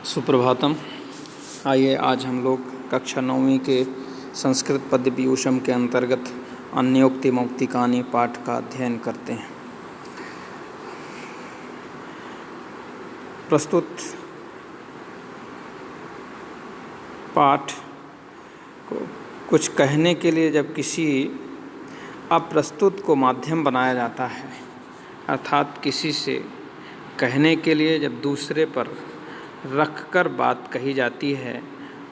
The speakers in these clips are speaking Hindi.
सुप्रभातम। आइए आज हम लोग कक्षा 9वीं के संस्कृत पद्य पीयूषम के अंतर्गत अन्योक्ति मौक्तिकानि पाठ का अध्ययन करते हैं। प्रस्तुत पाठ को कुछ कहने के लिए जब किसी अप्रस्तुत को माध्यम बनाया जाता है, अर्थात किसी से कहने के लिए जब दूसरे पर रख कर बात कही जाती है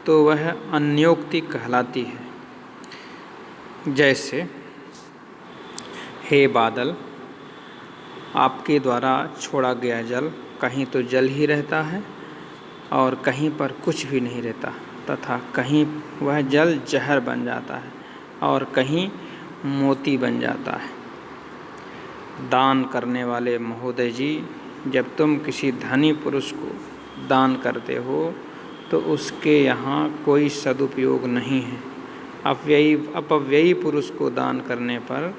तो वह अन्योक्ति कहलाती है। जैसे, हे बादल, आपके द्वारा छोड़ा गया जल कहीं तो जल ही रहता है और कहीं पर कुछ भी नहीं रहता, तथा कहीं वह जल जहर बन जाता है और कहीं मोती बन जाता है। दान करने वाले महोदय जी, जब तुम किसी धनी पुरुष को दान करते हो तो उसके यहाँ कोई सदुपयोग नहीं है। अपव्ययी पुरुष को दान करने पर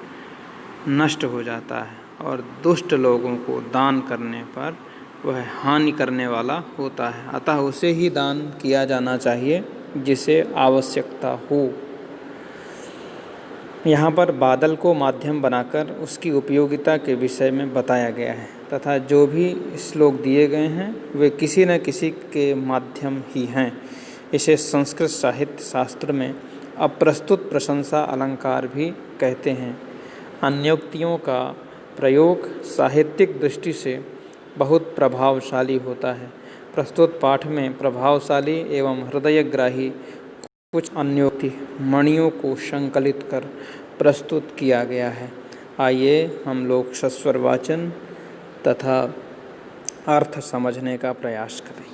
नष्ट हो जाता है और दुष्ट लोगों को दान करने पर वह हानि करने वाला होता है। अतः उसे ही दान किया जाना चाहिए जिसे आवश्यकता हो। यहाँ पर बादल को माध्यम बनाकर उसकी उपयोगिता के विषय में बताया गया है, तथा जो भी श्लोक दिए गए हैं वे किसी न किसी के माध्यम ही हैं। इसे संस्कृत साहित्य शास्त्र में अप्रस्तुत प्रशंसा अलंकार भी कहते हैं। अन्योक्तियों का प्रयोग साहित्यिक दृष्टि से बहुत प्रभावशाली होता है। प्रस्तुत पाठ में प्रभावशाली एवं हृदयग्राही कुछ अन्योक्ति मणियों को संकलित कर प्रस्तुत किया गया है। आइए हम लोग सस्वर वाचन तथा अर्थ समझने का प्रयास करें।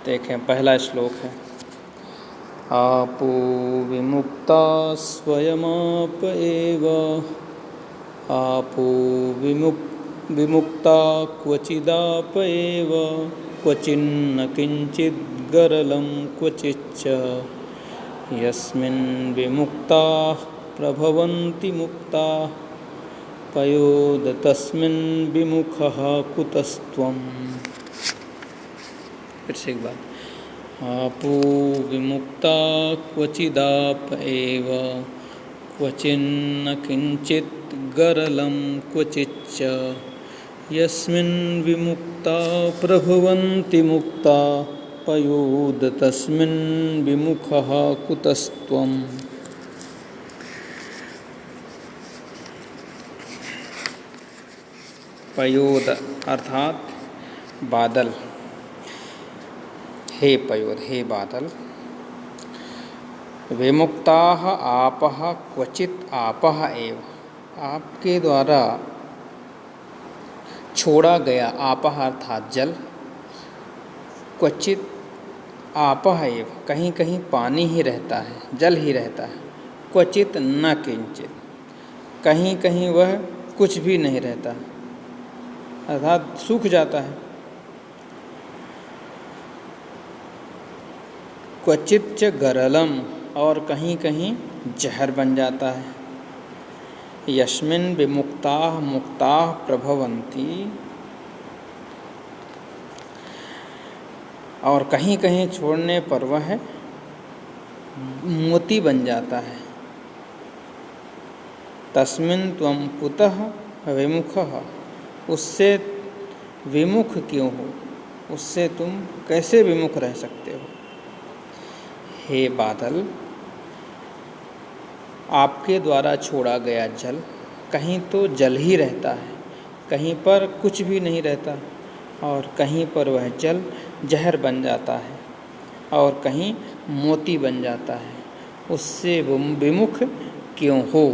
देखें, पहला श्लोक है, आपो विमुक्ता स्वयमाप एव, आपो विमुक्ता क्वचिदाप एव, क्वचिन्न किंचित् गरलं क्वचिच्च, यस्मिन् विमुक्ताः प्रभवन्ति मुक्ताः, पयोद तस्मिन् विमुखः कुतस्त्वम्। फिर से एक बार, आपो विमुक्ता क्वचिदाप एव, क्वचिन्न किंचित् गरलं क्वचिच्च, यस्मिन् विमुक्ता प्रभवन्ति मुक्ता, पयोद तस्मिन् विमुखः कुतस्त्वम्। पयोद अर्थात बादल। हे पयोद, हे बादल, विमुक्ताः आपः क्वचित् आपः एव, आपके द्वारा छोड़ा गया आपः अर्थात जल, क्वचित आपः एव, कहीं कहीं पानी ही रहता है, जल ही रहता है, क्वचित न किंचित, कहीं कहीं वह कुछ भी नहीं रहता अर्थात सूख जाता है। क्वचित च गरलम, और कहीं कहीं जहर बन जाता है। यस्मिन् विमुक्ताः मुक्ताः प्रभवन्ति, और कहीं कहीं छोड़ने पर वह मोती बन जाता है। तस्मिन् त्वं कुतः विमुखः, उससे विमुख क्यों हो, उससे तुम कैसे विमुख रह सकते हो। हे बादल, आपके द्वारा छोड़ा गया जल कहीं तो जल ही रहता है, कहीं पर कुछ भी नहीं रहता, और कहीं पर वह जल जहर बन जाता है और कहीं मोती बन जाता है, उससे विमुख क्यों हो।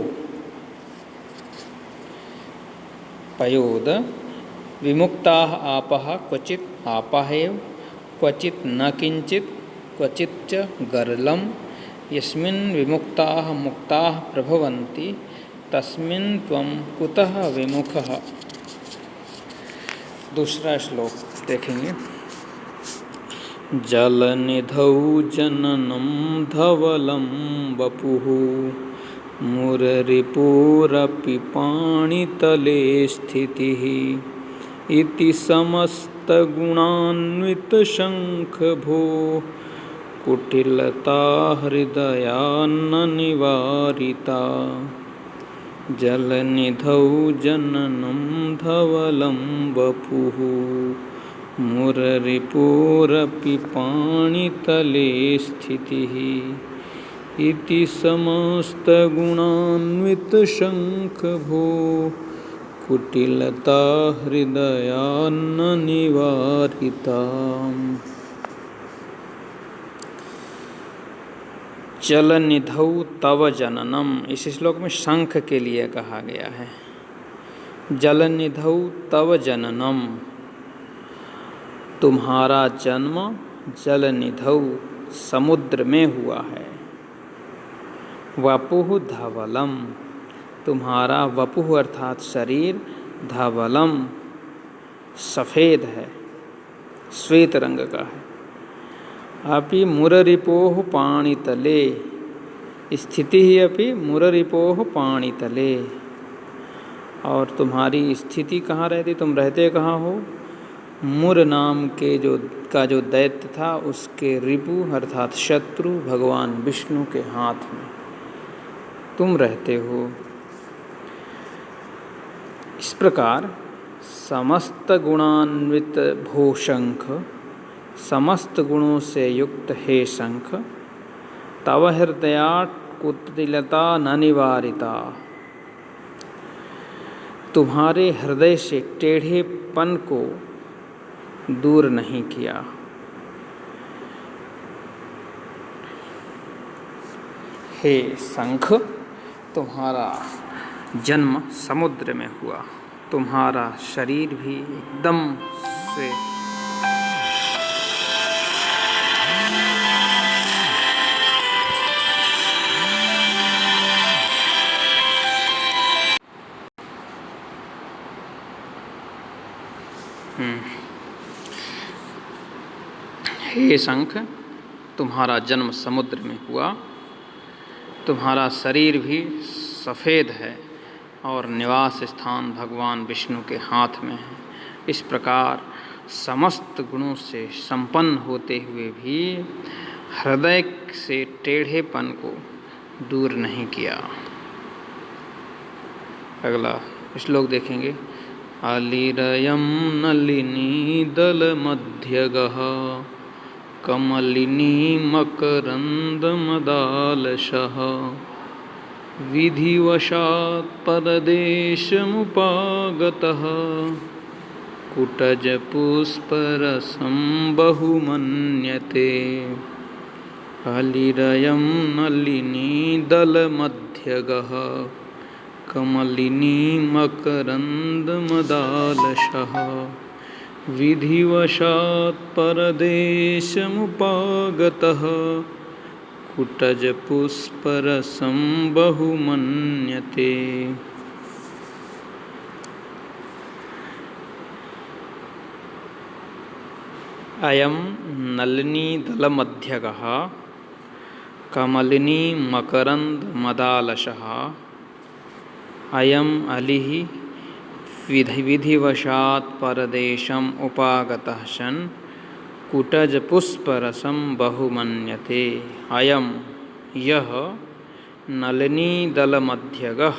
पयोद विमुक्ताः आपः क्वचित् आपः एव, क्वचित् न किंचित्, क्वचिच्च गरलं, यस्मिन् विमुक्ताः मुक्ताः प्रभवन्ति, तस्मिन् त्वं कुतः विमुखः। दूसरा श्लोक देखेंगे, जलनिधौ जननं धवलं वपुः, मुररिपुरपि पाणितले स्थितिः इति समस्तगुणान्वितशङ्खभो कुटिलता हृदयान्न निवारिता जलनिधौ जननं धवलं वपुः मुररिपुरपि पाणितले स्थितिः इति समस्तगुणान्वितशङ्खभो कुटिलता हृदयान्न निवारिता। जलनिधौ तव जननम, इस श्लोक में शंख के लिए कहा गया है। जलनिधौ तव जननम, तुम्हारा जन्म जलनिधौ समुद्र में हुआ है। वपुः धवलम, तुम्हारा वपुः अर्थात शरीर, धवलम सफ़ेद है, श्वेत रंग का है। अपि मुररिपोः पाणितले, स्थिति ही अपि मुररिपोः पाणितले, और तुम्हारी स्थिति कहाँ रहती, तुम रहते कहाँ हो? मुर नाम के जो दैत्य था उसके रिपु अर्थात शत्रु भगवान विष्णु के हाथ में तुम रहते हो। इस प्रकार समस्त गुणान्वित भो शंख, समस्त गुणों से युक्त हे शंख, तव हृदयात् कुटिलता न निवारिता, तुम्हारे हृदय से टेढ़ेपन को दूर नहीं किया। हे शंख, तुम्हारा जन्म समुद्र में हुआ, तुम्हारा शरीर भी एकदम से हे शंख, तुम्हारा जन्म समुद्र में हुआ, तुम्हारा शरीर भी सफ़ेद है और निवास स्थान भगवान विष्णु के हाथ में है। इस प्रकार समस्त गुणों से संपन्न होते हुए भी हृदय से टेढ़ेपन को दूर नहीं किया। अगला श्लोक देखेंगे। अलिरयं नलिनीदलमध्यगः कमलिनी मकरन्दमदालशः विधिवशात् परदेशमुपागतः कुटजपुष्परसं बहुमन्यते। अलिरयं नलिनीदलमध्यगः कमलिनी मकरन्दमदालशः विधिवशात् परदेशमुपागतः कुटजपुष्परसं बहुमन्यते। अयं नलिनीदलमध्यगः कमलिनी मकरन्दमदालशः अयम् अलिः विधिवशात् परदेशम् उपागतः सन् कुटजपुष्परसं बहुमन्यते। अयं यह नलिनीदलमध्यगः,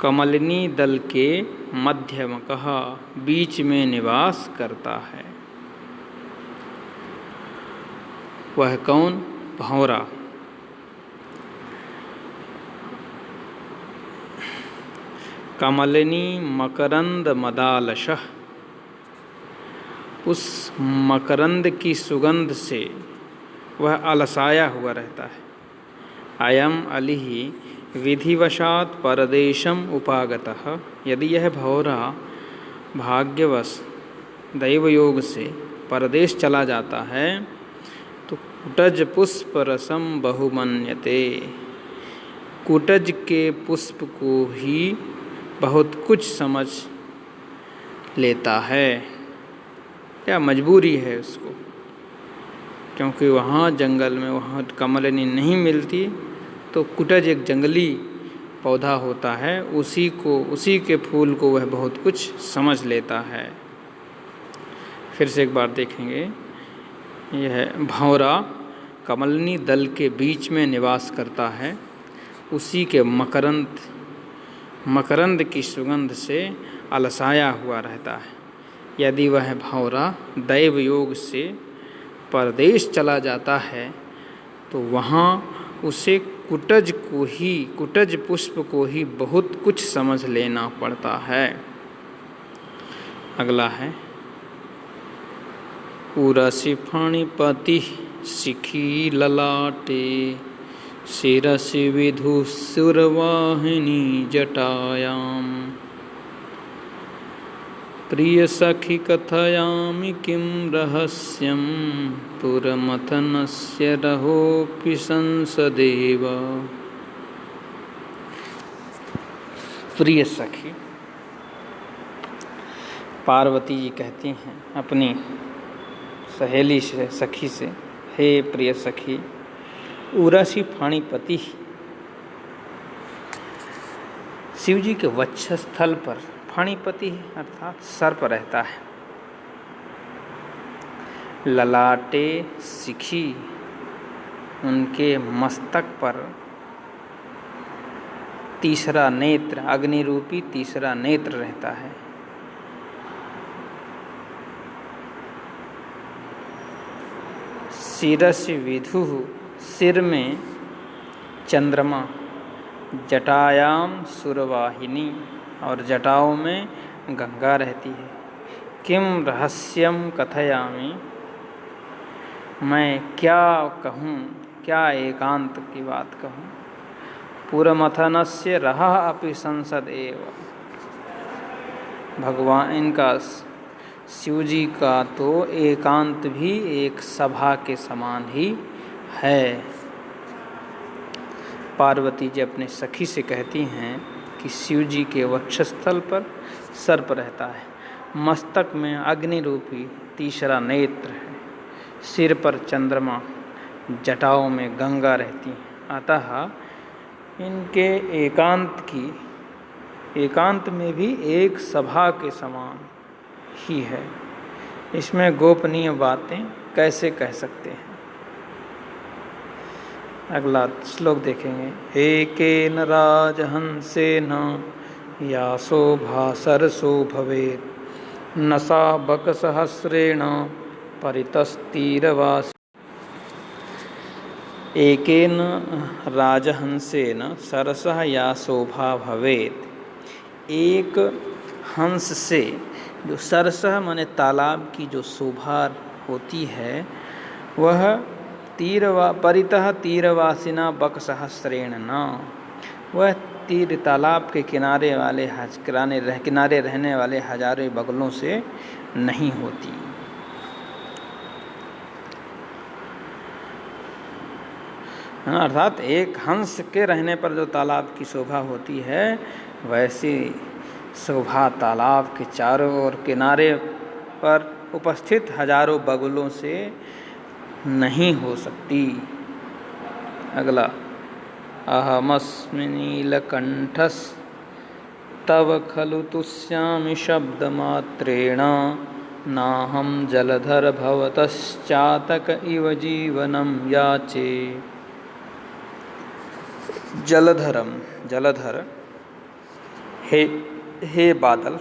कमलिनी दल के मध्यमकः बीच में निवास करता है। वह कौन? भंवरा। कमलिनी मकरंद मदालशः, उस मकरंद की सुगंध से वह अलसाया हुआ रहता है। अयम अलिः विधिवशात् परदेशम उपागतः, यदि यह भंवरा भाग्यवश दैवयोग से परदेश चला जाता है तो कुटज पुष्प रसम बहुमन्यते, कुटज के पुष्प को ही बहुत कुछ समझ लेता है, या मजबूरी है उसको, क्योंकि वहाँ जंगल में वहाँ कमलिनी नहीं मिलती तो कुटज एक जंगली पौधा होता है, उसी के फूल को वह बहुत कुछ समझ लेता है। फिर से एक बार देखेंगे। यह भंवरा कमलनी दल के बीच में निवास करता है, उसी के मकरंद की सुगंध से अलसाया हुआ रहता है। यदि वह भंवरा दैव योग से परदेश चला जाता है तो वहाँ उसे कुटज पुष्प को ही बहुत कुछ समझ लेना पड़ता है। अगला है उरसी फणिपति सिखी ललाटे शिरसि विधु सुरवाहिनी जटायाम प्रिय सखी कथयामि किं रहस्यं पुरमथनस्य रहोऽपि संसदेव। प्रिय सखी, पार्वती जी कहती हैं अपनी सहेली से, सखी से, हे प्रिय सखी, उरसी फणिपति शिव जी के वक्षस्थल पर फणिपति अर्थात सर्प रहता है। ललाटे शिखी, उनके मस्तक पर तीसरा नेत्र, अग्नि रूपी तीसरा नेत्र रहता है। शिरसि विधु, सिर में चंद्रमा, जटायाम सुरवाहिनी, और जटाओं में गंगा रहती है। किम रहस्यम कथयामि, मैं क्या कहूँ, क्या एकांत की बात कहूँ। पुरमथनस्य रहा अपि संसद एव, भगवान इनका शिव जी का तो एकांत भी एक सभा के समान ही है। पार्वती जी अपने सखी से कहती हैं कि शिव जी के वक्षस्थल पर सर्प रहता है, मस्तक में अग्नि रूपी तीसरा नेत्र है, सिर पर चंद्रमा, जटाओं में गंगा रहती है। अतः इनके एकांत में भी एक सभा के समान ही है। इसमें गोपनीय बातें कैसे कह सकते हैं। अगला श्लोक देखेंगे। एकेन राजहंसेन या शोभा सरसो भवेत् न सा बकसहस्रेण परितस्तीरवासी। एकेन राजहंसेन सरसः या शोभा भवेत्, एक हंस से, जो सरसः माने तालाब की जो शोभा होती है, वह परितः तीरवासिना बकसहस्रेण न, वह तीर तालाब के किनारे रहने वाले हजारों बगलों से नहीं होती। अर्थात एक हंस के रहने पर जो तालाब की शोभा होती है, वैसी शोभा तालाब के चारों ओर किनारे पर उपस्थित हजारों बगुलों से नहीं हो सकती। अगला, अहमस्मि नीलकंठस् तव खलु तुष्यामि शब्दमात्रेण नाहं जलधर भवतश्चातक इव जीवनं याचे। जलधर, हे बादल,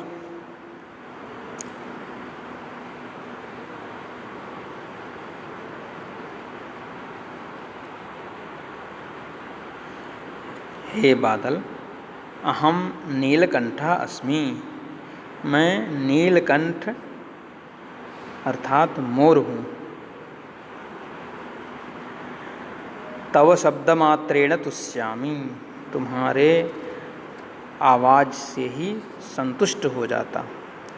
हे बादल, अहम नीलकंठा अस्मि, मैं नीलकंठ अर्थात मोर हूँ। तव शब्दमात्रेण तुष्यामि, तुम्हारे आवाज़ से ही संतुष्ट हो जाता।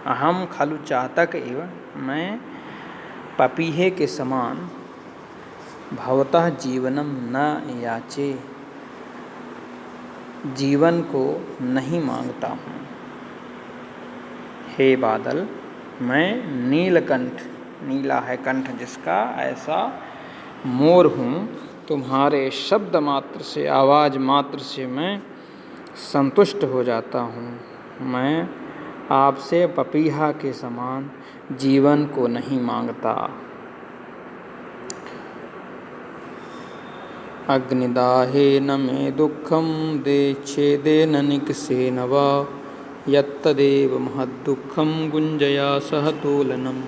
अहम खलु चातक एव, मैं पपीहे के समान भवतः जीवनम न याचे, जीवन को नहीं मांगता हूँ। हे बादल, मैं नीलकंठ, नीला है कंठ जिसका, ऐसा मोर हूँ, तुम्हारे शब्द मात्र से, आवाज़ मात्र से मैं संतुष्ट हो जाता हूँ। मैं आपसे पपीहा के समान जीवन को नहीं मांगता। अग्निदाहे न मे दुःखं देच्छेदेन निकषेन वा यत्तदेव महद्दुःखं गुञ्जया सह तोलनम्।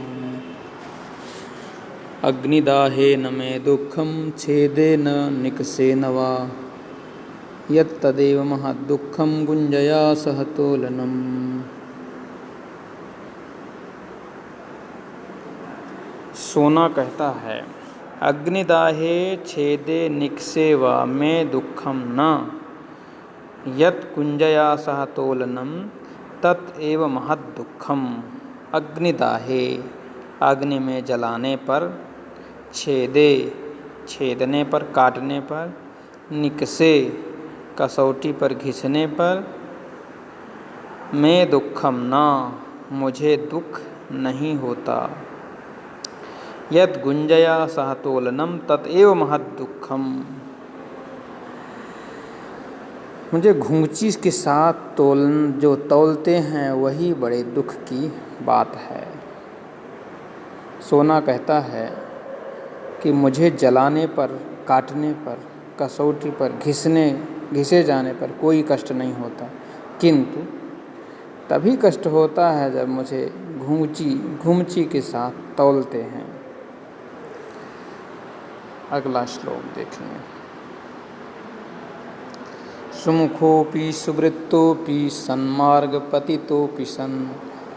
अग्निदाहे न मे दुःखं छेदेन निकषेन वा यत्तदेव महद्दुःखं गुञ्जया सह तोलनम्। सोना कहता है, अग्निदाहे छेदे निकषे वा मे दुःखं न यत् कुञ्जया सह तोलनम तत् एव महद्दुःखम। अग्निदाहे, अग्नि में जलाने पर, छेदे, छेदने पर, काटने पर, निकषे, कसौटी पर घिसने पर, मैं दुःखम न, मुझे दुख नहीं होता। यत् गुंजया सह तोलनम ततएव महद्दुःखम, मुझे घुंघची के साथ जो तौलते हैं वही बड़े दुख की बात है। सोना कहता है कि मुझे जलाने पर, काटने पर, कसौटी पर, घिसे जाने पर कोई कष्ट नहीं होता, किंतु तभी कष्ट होता है जब मुझे घुंघची के साथ तौलते हैं। अगला श्लोक देखेंगे। सुमुखोऽपि सुवृत्तोऽपि सन्मार्गपतितोऽपि सन्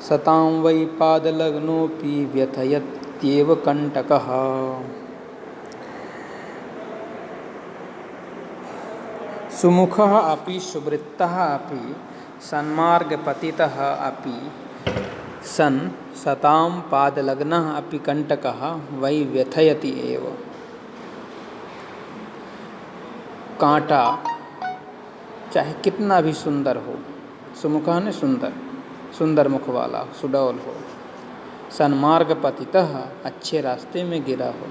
सतां वै पादलग्नोऽपि व्यथयत्येव कण्टकः। सुमुखः अपि सुवृत्तः अपि सन्मार्गपतितः अपि सन् सतां पादलग्नः अपि कण्टकः वै व्यथयति एव। कांटा चाहे कितना भी सुंदर हो, सुमुखः ने सुंदर, सुंदर मुख वाला, सुडौल हो, सन्मार्ग पतितः, अच्छे रास्ते में गिरा हो,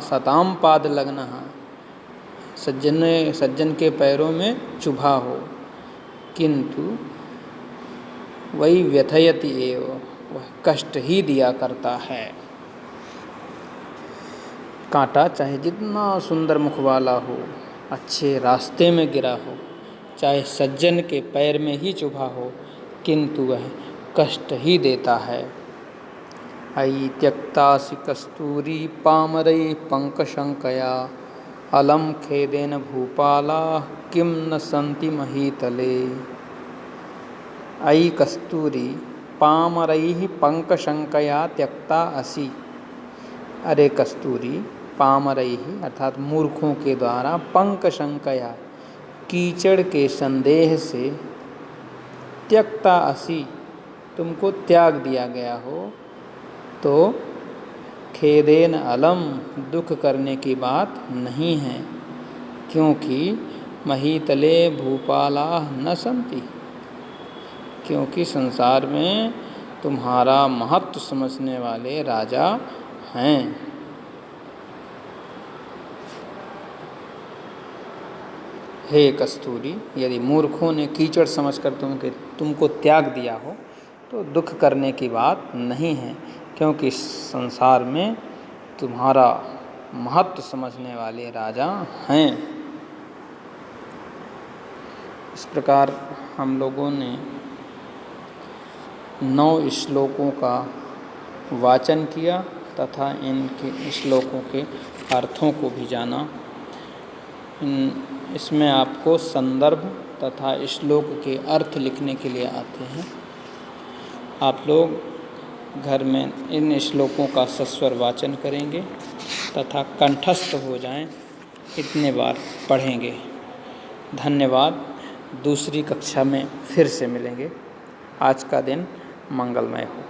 सताम पाद लगना, सज्जन के पैरों में चुभा हो, किंतु वही व्यथयति एव, वह कष्ट ही दिया करता है। कांटा चाहे जितना सुंदर मुख वाला हो, अच्छे रास्ते में गिरा हो, चाहे सज्जन के पैर में ही चुभा हो, किंतु वह कष्ट ही देता है। अयि त्यक्तासि कस्तूरी पामरैः पंकशंकया अलम खेदेन भूपालाः किं न सन्ति महीतले। अयि कस्तूरी पामरैः पंकशंकया त्यक्ता असि। अरे कस्तूरी, पामरैः अर्थात मूर्खों के द्वारा, पंकशंकया कीचड़ के संदेह से, त्यक्ता असि तुमको त्याग दिया गया हो, तो खेदेन अलम दुख करने की बात नहीं है, क्योंकि महीतले भूपालाः न सन्ति, क्योंकि संसार में तुम्हारा महत्व समझने वाले राजा हैं। हे कस्तूरी, यदि मूर्खों ने कीचड़ समझकर तुमको त्याग दिया हो तो दुख करने की बात नहीं है, क्योंकि संसार में तुम्हारा महत्व समझने वाले राजा हैं। इस प्रकार हम लोगों ने 9 श्लोकों का वाचन किया तथा इनके श्लोकों के अर्थों को भी जाना। इसमें आपको संदर्भ तथा श्लोक के अर्थ लिखने के लिए आते हैं। आप लोग घर में इन श्लोकों का सस्वर वाचन करेंगे तथा कंठस्थ हो जाएं, इतने बार पढ़ेंगे। धन्यवाद। दूसरी कक्षा में फिर से मिलेंगे। आज का दिन मंगलमय हो।